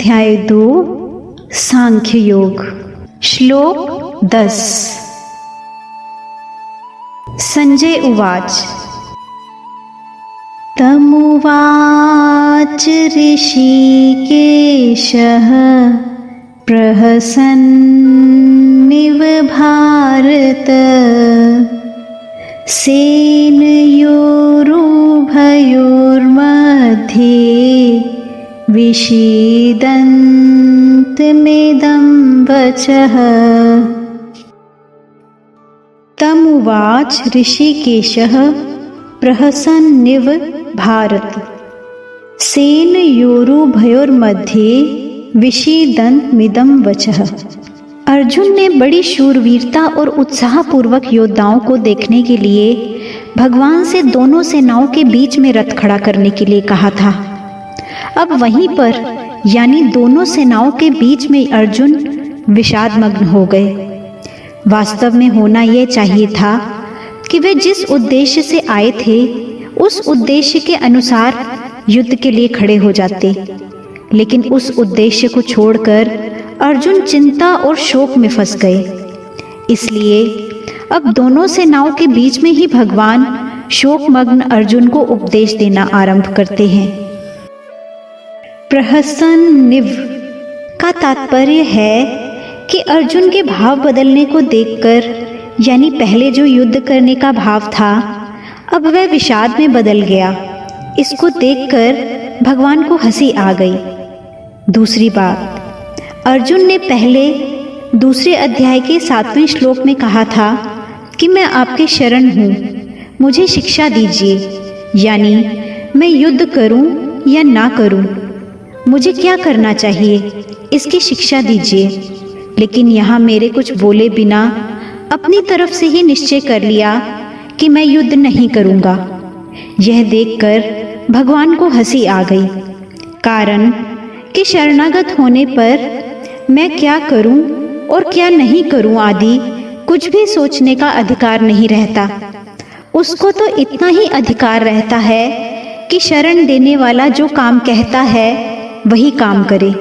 अध्याय 2 सांख्य योग। श्लोक 10। संजय उवाच तमुवाच ऋषिकेशः प्रहसन्निव भारत सेनयोरुभयोर्मध्ये विषीदन्तमिदं वचः। तमुवाच ऋषिकेशः प्रहसन्निव भारत सेनयोरुभयोर्मध्ये विषीदन्तमिदं वचः। अर्जुन ने बड़ी शूरवीरता और उत्साहपूर्वक योद्धाओं को देखने के लिए भगवान से दोनों सेनाओं के बीच में रथ खड़ा करने के लिए कहा था। अब वहीं पर यानी दोनों सेनाओं के बीच में अर्जुन विषादमग्न हो गए। वास्तव में होना यह चाहिए था कि वे जिस उद्देश्य से आए थे उस उद्देश्य के अनुसार युद्ध के लिए खड़े हो जाते, लेकिन उस उद्देश्य को छोड़कर अर्जुन चिंता और शोक में फंस गए। इसलिए अब दोनों सेनाओं के बीच में ही भगवान शोकमग्न अर्जुन को उपदेश देना आरंभ करते हैं। प्रहसन्निव का तात्पर्य है कि अर्जुन के भाव बदलने को देखकर, यानी पहले जो युद्ध करने का भाव था अब वह विषाद में बदल गया। इसको देखकर भगवान को हंसी आ गई। दूसरी बात, अर्जुन ने पहले दूसरे अध्याय के 7वें श्लोक में कहा था कि मैं आपके शरण हूँ, मुझे शिक्षा दीजिए, यानी मैं युद्ध करूँ या ना करूँ, मुझे क्या करना चाहिए इसकी शिक्षा दीजिए। लेकिन यहाँ मेरे कुछ बोले बिना अपनी तरफ से ही निश्चय कर लिया कि मैं युद्ध नहीं करूँगा। यह देखकर भगवान को हंसी आ गई, कारण कि शरणागत होने पर मैं क्या करूं और क्या नहीं करूं आदि कुछ भी सोचने का अधिकार नहीं रहता। उसको तो इतना ही अधिकार रहता है कि शरण देने वाला जो काम कहता है वही काम करे।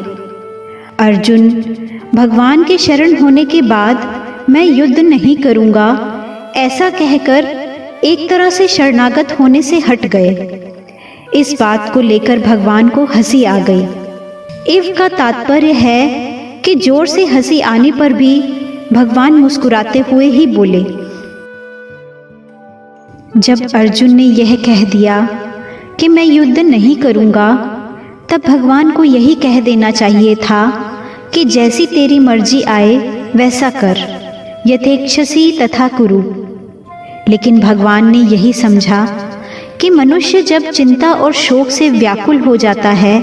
अर्जुन भगवान के शरण होने के बाद मैं युद्ध नहीं करूंगा ऐसा कहकर एक तरह से शरणागत होने से हट गए। इस बात को लेकर भगवान को हंसी आ गई। इव का तात्पर्य है कि जोर से हंसी आने पर भी भगवान मुस्कुराते हुए ही बोले। जब अर्जुन ने यह कह दिया कि मैं युद्ध नहीं करूंगा, तब भगवान को यही कह देना चाहिए था कि जैसी तेरी मर्जी आए वैसा कर, यथेच्छसि तथा कुरु। लेकिन भगवान ने यही समझा कि मनुष्य जब चिंता और शोक से व्याकुल हो जाता है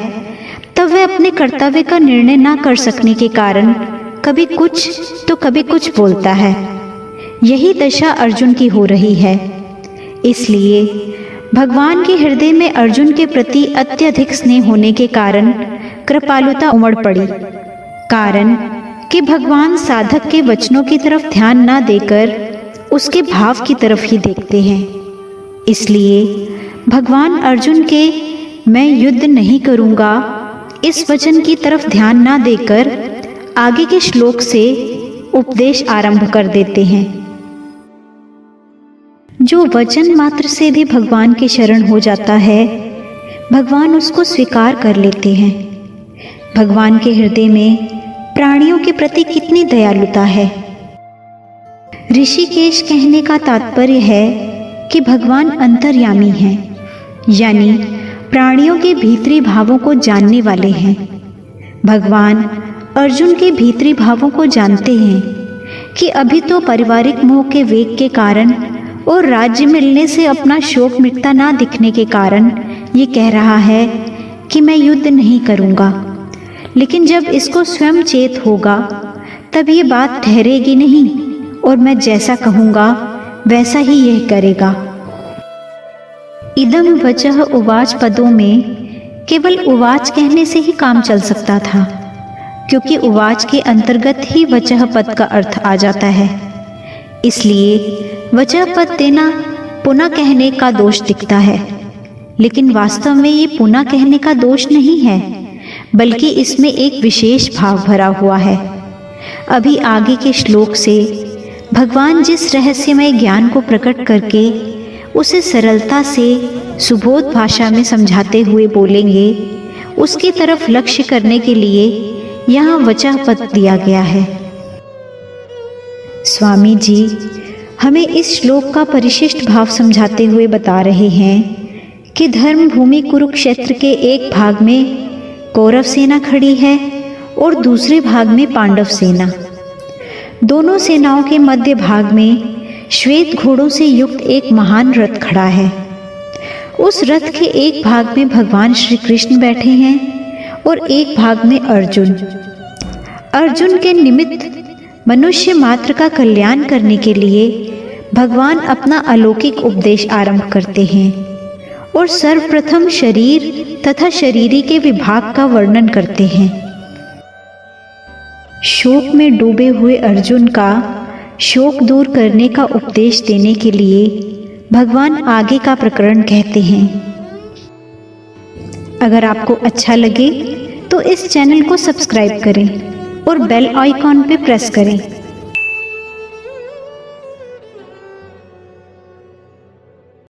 तब वह अपने कर्तव्य का निर्णय ना कर सकने के कारण कभी कुछ तो कभी कुछ बोलता है। यही दशा अर्जुन की हो रही है। इसलिए भगवान के हृदय में अर्जुन के प्रति अत्यधिक स्नेह होने के कारण कृपालुता उमड़ पड़ी, कारण कि भगवान साधक के वचनों की तरफ ध्यान ना देकर उसके भाव की तरफ ही देखते हैं। इसलिए भगवान अर्जुन के मैं युद्ध नहीं करूँगा इस वचन की तरफ ध्यान ना देकर आगे के श्लोक से उपदेश आरंभ कर देते हैं। जो वचन मात्र से भी भगवान के शरण हो जाता है, भगवान उसको स्वीकार कर लेते हैं। भगवान के हृदय में प्राणियों के प्रति कितनी दयालुता है। ऋषिकेश कहने का तात्पर्य है कि भगवान अंतर्यामी हैं, यानी प्राणियों के भीतरी भावों को जानने वाले हैं। भगवान अर्जुन के भीतरी भावों को जानते हैं कि अभी तो पारिवारिक मोह के वेग के कारण और राज्य मिलने से अपना शोक मिटता ना दिखने के कारण ये कह रहा है कि मैं युद्ध नहीं करूँगा। लेकिन जब इसको स्वयं चेत होगा तब ये बात ठहरेगी नहीं और मैं जैसा कहूँगा वैसा ही यह करेगा। इदम वचः उवाच पदों में केवल उवाच कहने से ही काम चल सकता था, क्योंकि उवाच के अंतर्गत ही वचः पद का अर्थ आ जाता है। इसलिए वचः पद देना पुनः कहने का दोष दिखता है, लेकिन वास्तव में ये पुनः कहने का दोष नहीं है, बल्कि इसमें एक विशेष भाव भरा हुआ है। अभी आगे के श्लोक से भगवान जिस रहस्यमय ज्ञान को प्रकट करके उसे सरलता से सुबोध भाषा में समझाते हुए बोलेंगे, उसकी तरफ लक्ष्य करने के लिए यहाँ वचः पद दिया गया है। स्वामी जी हमें इस श्लोक का परिशिष्ट भाव समझाते हुए बता रहे हैं कि धर्म भूमि कुरुक्षेत्र के एक भाग में कौरव सेना खड़ी है और दूसरे भाग में पांडव सेना। दोनों सेनाओं के मध्य भाग में श्वेत घोड़ों से युक्त एक महान रथ खड़ा है। उस रथ के एक भाग में भगवान श्री कृष्ण बैठे हैं और एक भाग में अर्जुन। अर्जुन के निमित्त मनुष्य मात्र का कल्याण करने के लिए भगवान अपना अलौकिक उपदेश आरंभ करते हैं और सर्वप्रथम शरीर तथा शरीरी के विभाग का वर्णन करते हैं। शोक में डूबे हुए अर्जुन का शोक दूर करने का उपदेश देने के लिए भगवान आगे का प्रकरण कहते हैं। अगर आपको अच्छा लगे तो इस चैनल को सब्सक्राइब करें और बेल आइकॉन पे प्रेस करें